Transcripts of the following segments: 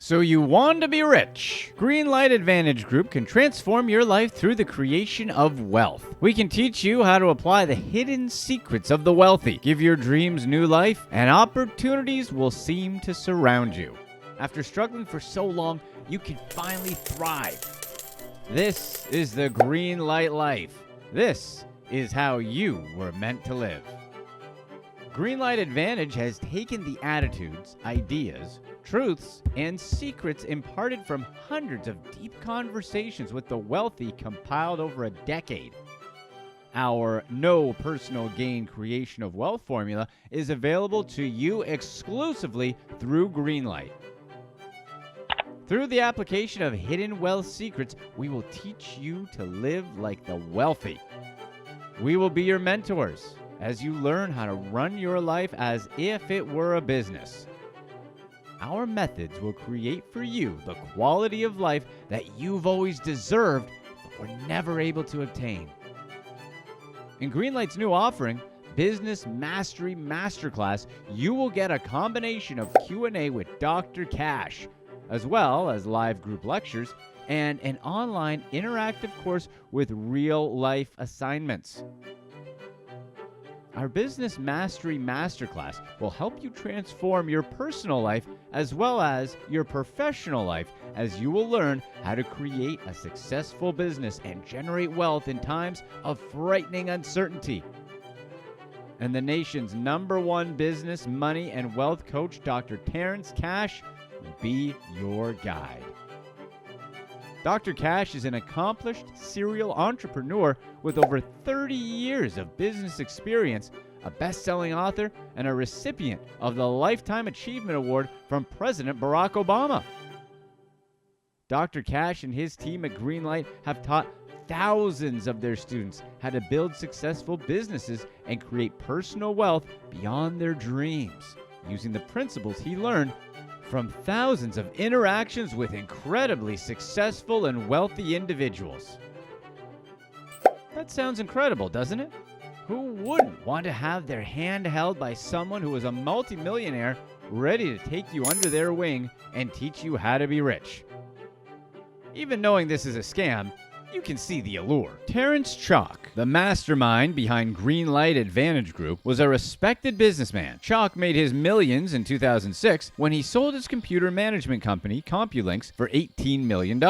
So you want to be rich? Greenlight Advantage Group can transform your life through the creation of wealth. We can teach you how to apply the hidden secrets of the wealthy, give your dreams new life, and opportunities will seem to surround you. After struggling for so long, you can finally thrive. This is the Greenlight life. This is how you were meant to live. Greenlight Advantage has taken the attitudes, ideas, truths, and secrets imparted from hundreds of deep conversations with the wealthy compiled over a decade. Our no personal gain creation of wealth formula is available to you exclusively through Greenlight. Through the application of hidden wealth secrets, we will teach you to live like the wealthy. We will be your mentors as you learn how to run your life as if it were a business. Our methods will create for you the quality of life that you've always deserved but were never able to obtain. In Greenlight's new offering, Business Mastery Masterclass, you will get a combination of Q&A with Dr. Cash, as well as live group lectures and an online interactive course with real-life assignments. Our Business Mastery Masterclass will help you transform your personal life as well as your professional life, as you will learn how to create a successful business and generate wealth in times of frightening uncertainty. And the nation's #1 business, money, and wealth coach, Dr. Terrence Cash, will be your guide. Dr. Cash is an accomplished serial entrepreneur with over 30 years of business experience, a best-selling author, and a recipient of the Lifetime Achievement Award from President Barack Obama. Dr. Cash and his team at Greenlight have taught thousands of their students how to build successful businesses and create personal wealth beyond their dreams, using the principles he learned from thousands of interactions with incredibly successful and wealthy individuals. That sounds incredible, doesn't it? Who wouldn't want to have their hand held by someone who is a multimillionaire ready to take you under their wing and teach you how to be rich? Even knowing this is a scam, you can see the allure. Terrence Chalk, the mastermind behind Greenlight Advantage Group, was a respected businessman. Chalk made his millions in 2006 when he sold his computer management company, Compulinx, for $18 million.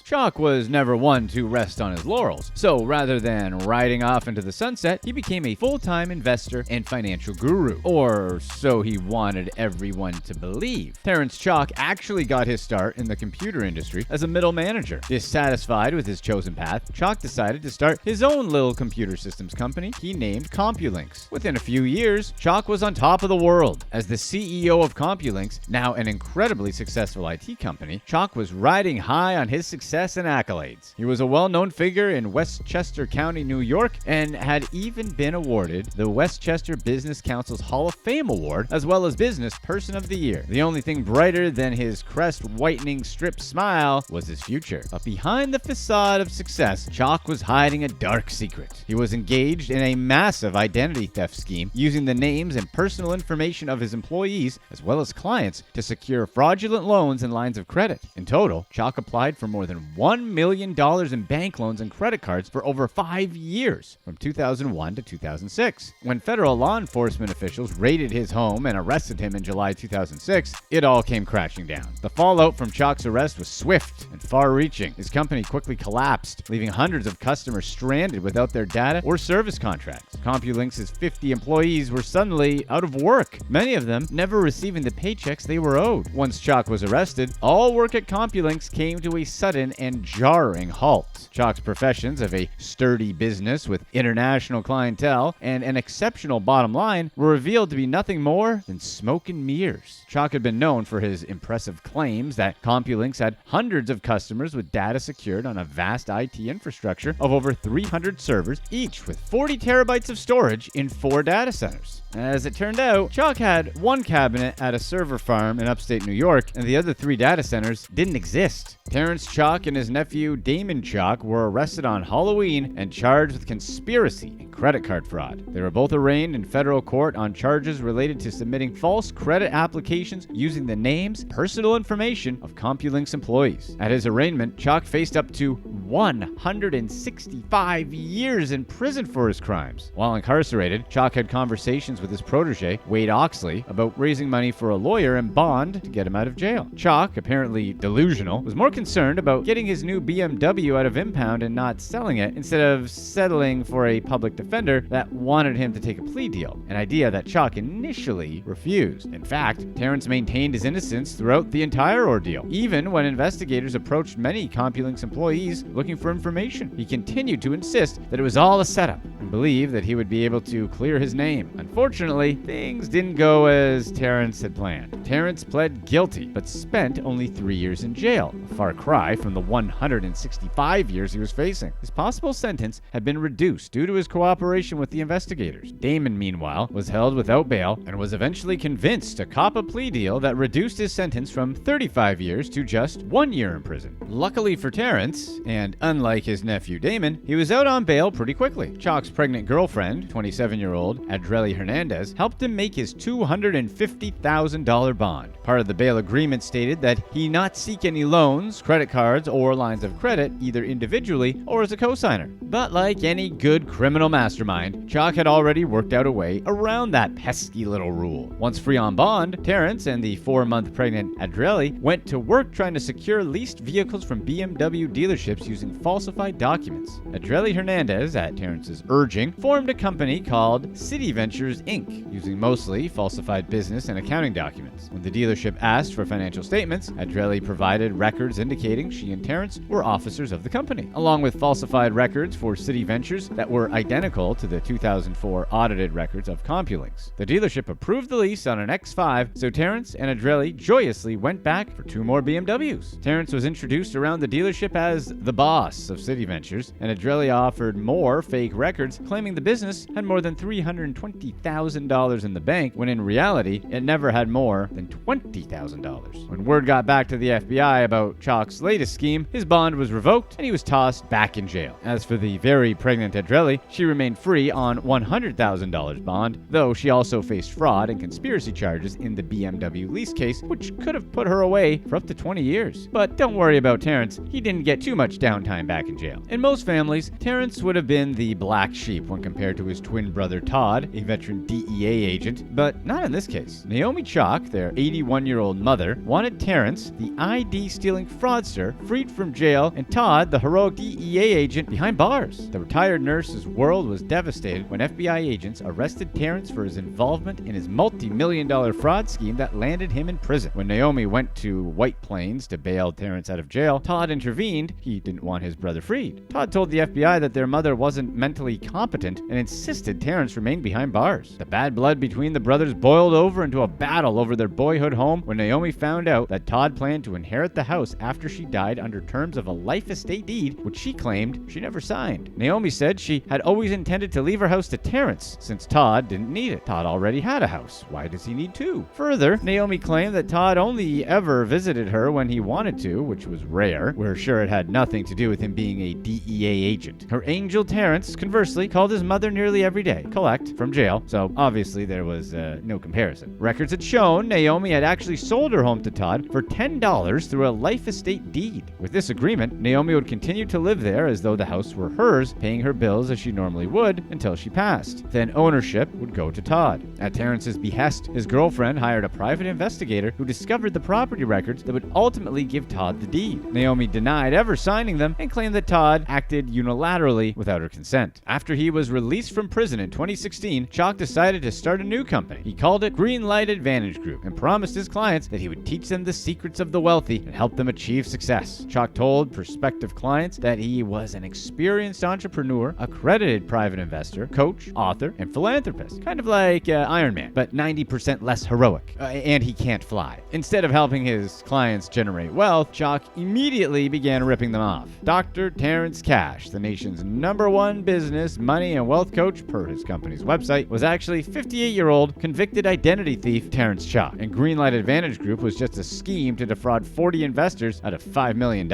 Chalk was never one to rest on his laurels, so rather than riding off into the sunset, he became a full-time investor and financial guru, or so he wanted everyone to believe. Terrence Chalk actually got his start in the computer industry as a middle manager. Dissatisfied with his chosen path, Chalk decided to start his own little computer systems company he named Compulinx. Within a few years, Chalk was on top of the world. As the CEO of Compulinx, now an incredibly successful IT company, Chalk was riding high on his success and accolades. He was a well-known figure in Westchester County, New York, and had even been awarded the Westchester Business Council's Hall of Fame Award, as well as Business Person of the Year. The only thing brighter than his crest-whitening strip smile was his future. But behind the facade of success, Chalk was hiding a dark secret. He was engaged in a massive identity theft scheme, using the names and personal information of his employees as well as clients to secure fraudulent loans and lines of credit. In total, Chalk applied for more than $1 million in bank loans and credit cards for over 5 years, from 2001 to 2006. When federal law enforcement officials raided his home and arrested him in July 2006, it all came crashing down. The fallout from Chalk's arrest was swift and far-reaching. His company quickly collapsed, leaving hundreds of customers stranded without their data or service contracts. Compulinx's 50 employees were suddenly out of work, many of them never receiving the paychecks they were owed. Once Chalk was arrested, all work at Compulinx came to a sudden and jarring halt. Chalk's professions of a sturdy business with international clientele and an exceptional bottom line were revealed to be nothing more than smoke and mirrors. Chalk had been known for his impressive claims that Compulinx had hundreds of customers customers with data secured on a vast IT infrastructure of over 300 servers, each with 40 terabytes of storage in 4 data centers. As it turned out, Chalk had one cabinet at a server farm in upstate New York, and the other 3 data centers didn't exist. Terrence Chalk and his nephew Damon Chalk were arrested on Halloween and charged with conspiracy and credit card fraud. They were both arraigned in federal court on charges related to submitting false credit applications using the names, personal information of Compulinx employees. At his arraignment, Chalk faced up to 165 years in prison for his crimes. While incarcerated, Chalk had conversations with his protege, Wade Oxley, about raising money for a lawyer and bond to get him out of jail. Chalk, apparently delusional, was more concerned about getting his new BMW out of impound and not selling it, instead of settling for a public defender that wanted him to take a plea deal, an idea that Chalk initially refused. In fact, Terrence maintained his innocence throughout the entire ordeal. Even when investigators approached many Compulinx employees looking for information, he continued to insist that it was all a setup and believed that he would be able to clear his name. Unfortunately, things didn't go as Terrence had planned. Terrence pled guilty, but spent only 3 years in jail, a far cry from the 165 years he was facing. His possible sentence had been reduced due to his cooperation with the investigators. Damon, meanwhile, was held without bail and was eventually convinced to cop a plea deal that reduced his sentence from 35 years to just 1 year in prison. Luckily for Terrence, and unlike his nephew Damon, he was out on bail pretty quickly. Chalk's pregnant girlfriend, 27-year-old Adreli Hernandez, helped him make his $250,000 bond. Part of the bail agreement stated that he not seek any loans, credit cards, or lines of credit, either individually or as a cosigner. But like any good criminal mastermind, Chalk had already worked out a way around that pesky little rule. Once free on bond, Terrence and the 4-month pregnant Adreli went to work trying to secure leased vehicles from BMW dealerships using falsified documents. Adreli Hernandez, at Terrence's urging, formed a company called City Ventures Inc., using mostly falsified business and accounting documents. When the dealership asked for financial statements, Adreli provided records indicating she and Terrence were officers of the company, along with falsified records for City Ventures that were identical to the 2004 audited records of Compulinx. The dealership approved the lease on an X5, so Terrence and Adreli joyously went back for 2 more BMWs. Terrence was introduced around the dealership as the boss of City Ventures, and Adreli offered more fake records, claiming the business had more than $320,000 in the bank, when in reality, it never had more than $20,000. When word got back to the FBI about Chalk's latest scheme, his bond was revoked and he was tossed back in jail. As for the very pregnant Adreli, she remained free on $100,000 bond, though she also faced fraud and conspiracy charges in the BMW lease case, which could have put her away for up to 20 years. But don't worry about Terrence, he didn't get too much downtime back in jail. In most families, Terrence would have been the black sheep when compared to his twin brother Todd, a veteran DEA agent, but not in this case. Naomi Chalk, their 81-year-old mother, wanted Terrence, the ID-stealing fraudster, freed from jail, and Todd, the heroic DEA agent, behind bars. The retired nurse's world was devastated when FBI agents arrested Terrence for his involvement in his multi-million-dollar fraud scheme that landed him in prison. When Naomi went to White Plains to bail Terrence out of jail, Todd intervened. He didn't want his brother freed. Todd told the FBI that their mother wasn't mentally competent and insisted Terrence remain behind bars. The bad blood between the brothers boiled over into a battle over their boyhood home when Naomi found out that Todd planned to inherit the house after she died under terms of a life estate deed, which she claimed she never signed. Naomi said she had always intended to leave her house to Terrence, since Todd didn't need it. Todd already had a house. Why does he need 2? Further, Naomi claimed that Todd only ever visited her when he wanted to, which was rare. We're sure it had nothing to do with him being a DEA agent. Her angel Terrence, conversely, called his mother nearly every day, collect from jail, so obviously there was no comparison. Records had shown Naomi had actually sold her home to Todd for $10 through a life estate deed. With this agreement, Naomi would continue to live there as though the house were hers, paying her bills as she normally would until she passed. Then ownership would go to Todd. At Terrence's behest, his girlfriend hired a private investigator who discovered the property records that would ultimately give Todd the deed. Naomi denied ever signing them and claimed that Todd acted unilaterally without her consent. After he was released from prison in 2016, Chalk decided to start a new company. He called it Greenlight Advantage Group and promised his clients that he would teach them the secrets of the wealthy and help them achieve success. Chalk told prospective clients that he was an experienced entrepreneur, accredited private investor, coach, author, and philanthropist. Kind of like Iron Man, but 90% less heroic. And he can't fly. Instead of helping his clients generate wealth, Chalk immediately began ripping them off. Dr. Terrence Cash, the nation's #1 business, money, and wealth coach per his company's website, was actually 58-year-old convicted identity thief Terrence Chalk, and Greenlight Advantage Group was just a scheme to defraud 40 investors out of $5 million.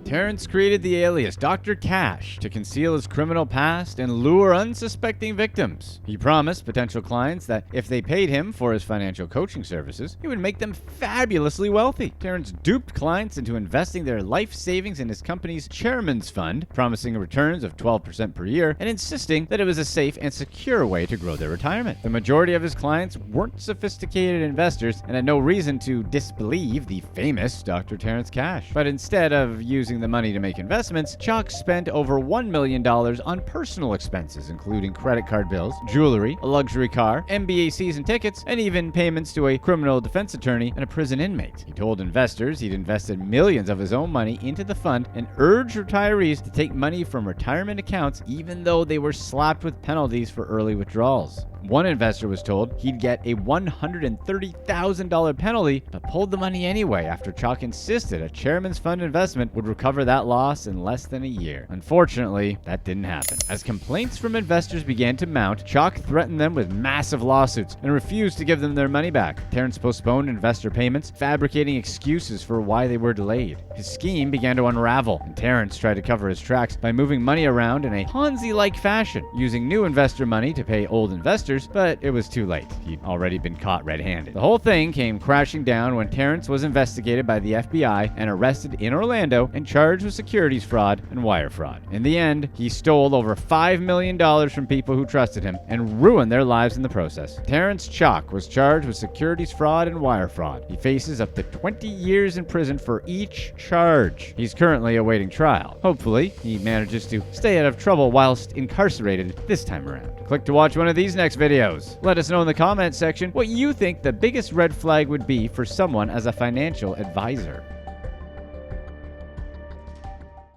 Terrence created the alias Dr. Cash to conceal his criminal past and lure unsuspecting victims. He promised potential clients that if they paid him for his financial coaching services, he would make them fabulously wealthy. Terrence duped clients into investing their life savings in his company's chairman's fund, promising returns of 12% per year and insisting that it was a safe and secure way to grow their retirement. The majority of his clients weren't sophisticated investors and had no reason to disbelieve the famous Dr. Terrence Cash. But instead of using the money to make investments, Chalk spent over $1 million on personal expenses, including credit card bills, jewelry, a luxury car, NBA season tickets, and even payments to a criminal defense attorney and a prison inmate. He told investors he'd invested millions of his own money into the fund and urged retirees to take money from retirement accounts even though they were slapped with penalties for early withdrawals. One investor was told he'd get a $130,000 penalty, but pulled the money anyway after Chalk insisted a chairman's fund investment would recover that loss in less than a year. Unfortunately, that didn't happen. As complaints from investors began to mount, Chalk threatened them with massive lawsuits and refused to give them their money back. Terrence postponed investor payments, fabricating excuses for why they were delayed. His scheme began to unravel, and Terrence tried to cover his tracks by moving money around in a Ponzi-like fashion, using new investor money to pay old investors, but it was too late. He'd already been caught red-handed. The whole thing came crashing down when Terrence was investigated by the FBI and arrested in Orlando and charged with securities fraud and wire fraud. In the end, he stole over $5 million from people who trusted him and ruined their lives in the process. Terrence Chalk was charged with securities fraud and wire fraud. He faces up to 20 years in prison for each charge. He's currently awaiting trial. Hopefully, he manages to stay out of trouble whilst incarcerated this time around. Click to watch one of these next videos. Let us know in the comments section what you think the biggest red flag would be for someone as a financial advisor.